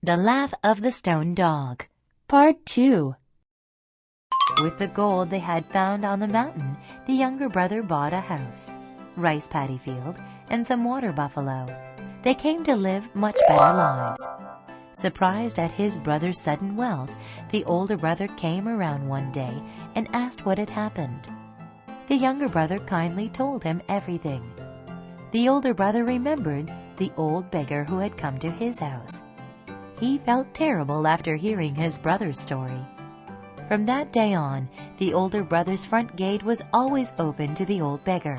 The Laugh of the Stone Dog, Part 2. With the gold they had found on the mountain, the younger brother bought a house, rice paddy field, and some water buffalo. They came to live much better lives. Surprised at his brother's sudden wealth, the older brother came around one day and asked what had happened. The younger brother kindly told him everything. The older brother remembered the old beggar who had come to his house. He felt terrible after hearing his brother's story. From that day on, the older brother's front gate was always open to the old beggar.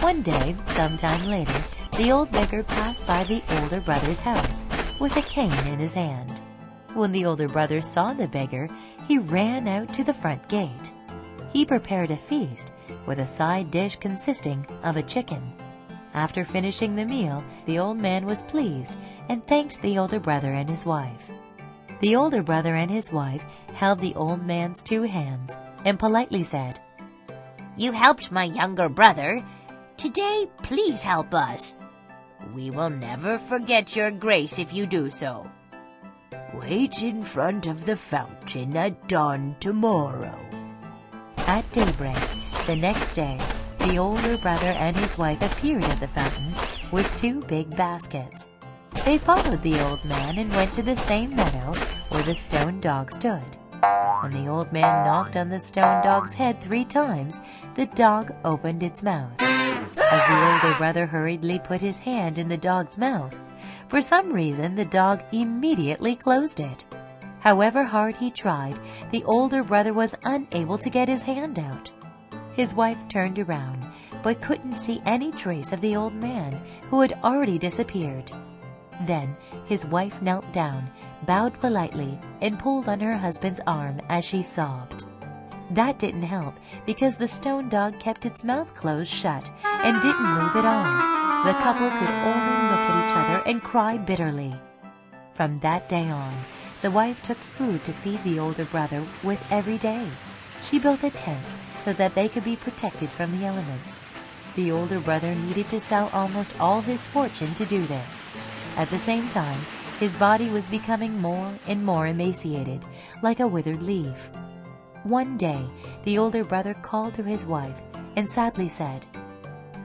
One day, some time later, the old beggar passed by the older brother's house with a cane in his hand. When the older brother saw the beggar, he ran out to the front gate. He prepared a feast with a side dish consisting of a chicken. After finishing the meal, the old man was pleased and thanked the older brother and his wife. The older brother and his wife held the old man's two hands and politely said, "You helped my younger brother. Today, please help us. We will never forget your grace if you do so. Wait in front of the fountain at dawn tomorrow." At daybreak, the next day, the older brother and his wife appeared at the fountain with two big baskets. They followed the old man and went to the same meadow where the stone dog stood. When the old man knocked on the stone dog's head 3 times, the dog opened its mouth. As the older brother hurriedly put his hand in the dog's mouth, for some reason the dog immediately closed it. However hard he tried, the older brother was unable to get his hand out. His wife turned around, but couldn't see any trace of the old man, who had already disappeared. Then his wife knelt down, bowed politely, and pulled on her husband's arm as she sobbed. That didn't help, because the stone dog kept its mouth closed shut and didn't move at all. The couple could only look at each other and cry bitterly. From that day on, the wife took food to feed the older brother with every day. She built a tent so that they could be protected from the elements. The older brother needed to sell almost all his fortune to do this. At the same time, his body was becoming more and more emaciated, like a withered leaf. One day, the older brother called to his wife and sadly said,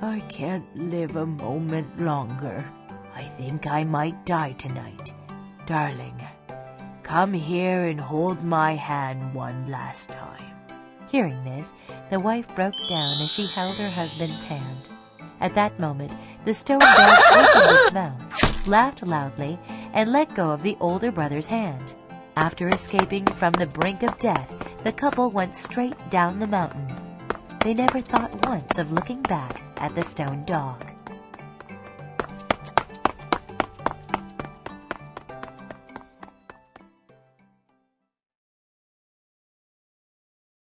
"I can't live a moment longer. I think I might die tonight. Darling, come here and hold my hand one last time." Hearing this, the wife broke down as she held her husband's hand. At that moment, the stone dog opened its mouth, laughed loudly, and let go of the older brother's hand. After escaping from the brink of death, the couple went straight down the mountain. They never thought once of looking back at the stone dog.